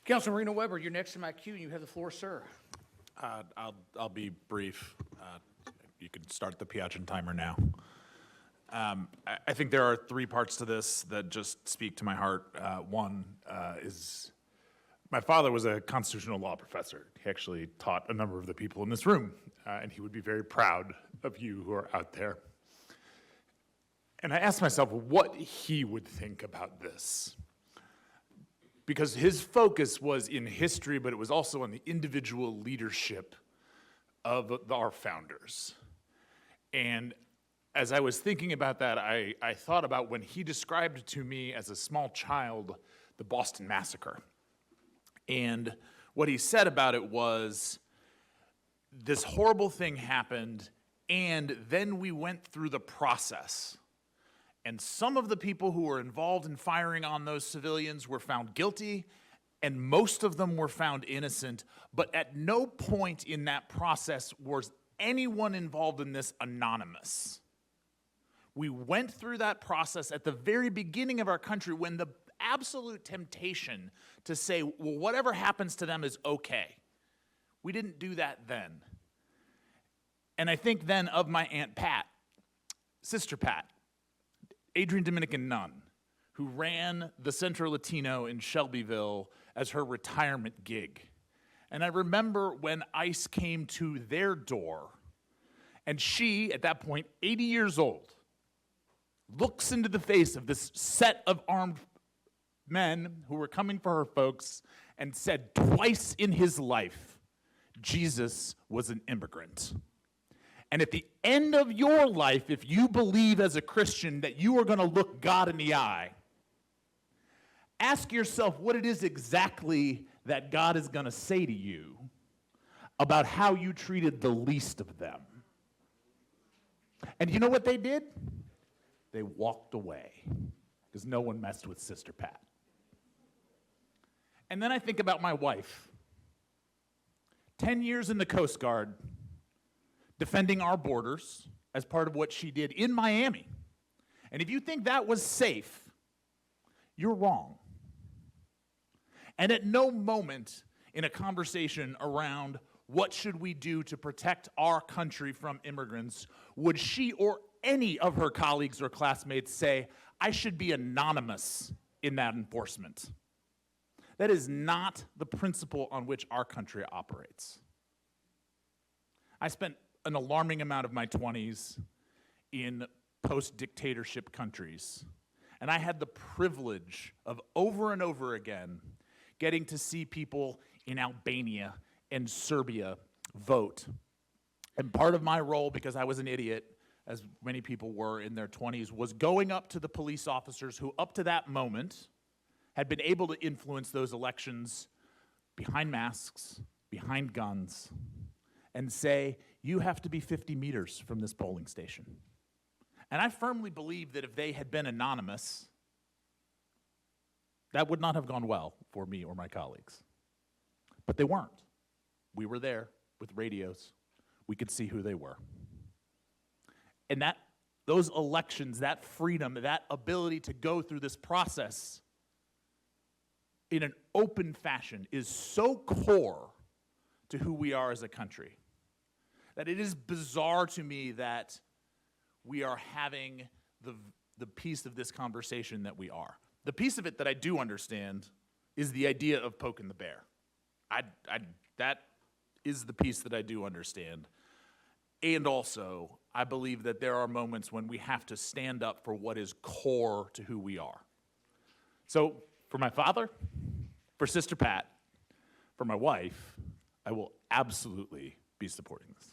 Councilman Reno-Weber, you're next in my queue, and you have the floor, sir. I'll be brief. You can start the Piaget timer now. I think there are three parts to this that just speak to my heart. One is my father was a constitutional law professor. He actually taught a number of the people in this room, and he would be very proud of you who are out there. And I asked myself what he would think about this. Because his focus was in history, but it was also on the individual leadership of our founders. And as I was thinking about that, I thought about when he described to me as a small child the Boston Massacre. And what he said about it was, this horrible thing happened, and then we went through the process. And some of the people who were involved in firing on those civilians were found guilty, and most of them were found innocent, but at no point in that process was anyone involved in this anonymous. We went through that process at the very beginning of our country when the absolute temptation to say, well, whatever happens to them is okay. We didn't do that then. And I think then of my Aunt Pat, Sister Pat, Adrian Dominican nun, who ran the Centro Latino in Shelbyville as her retirement gig. And I remember when ICE came to their door, and she, at that point, 80 years old, looks into the face of this set of armed men who were coming for her folks and said twice in his life, Jesus was an immigrant. And at the end of your life, if you believe as a Christian that you are going to look God in the eye, ask yourself what it is exactly that God is going to say to you about how you treated the least of them. And you know what they did? They walked away because no one messed with Sister Pat. And then I think about my wife. 10 years in the Coast Guard, defending our borders as part of what she did in Miami. And if you think that was safe, you're wrong. And at no moment in a conversation around what should we do to protect our country from immigrants would she or any of her colleagues or classmates say, I should be anonymous in that enforcement. That is not the principle on which our country operates. I spent an alarming amount of my 20s in post-dictatorship countries. And I had the privilege of over and over again getting to see people in Albania and Serbia vote. And part of my role, because I was an idiot, as many people were in their 20s, was going up to the police officers who up to that moment had been able to influence those elections behind masks, behind guns, and say, you have to be 50 meters from this polling station. And I firmly believe that if they had been anonymous, that would not have gone well for me or my colleagues. But they weren't. We were there with radios. We could see who they were. And those elections, that freedom, that ability to go through this process in an open fashion is so core to who we are as a country that it is bizarre to me that we are having the piece of this conversation that we are. The piece of it that I do understand is the idea of poking the bear. That is the piece that I do understand. And also, I believe that there are moments when we have to stand up for what is core to who we are. So, for my father, for Sister Pat, for my wife, I will absolutely be supporting this.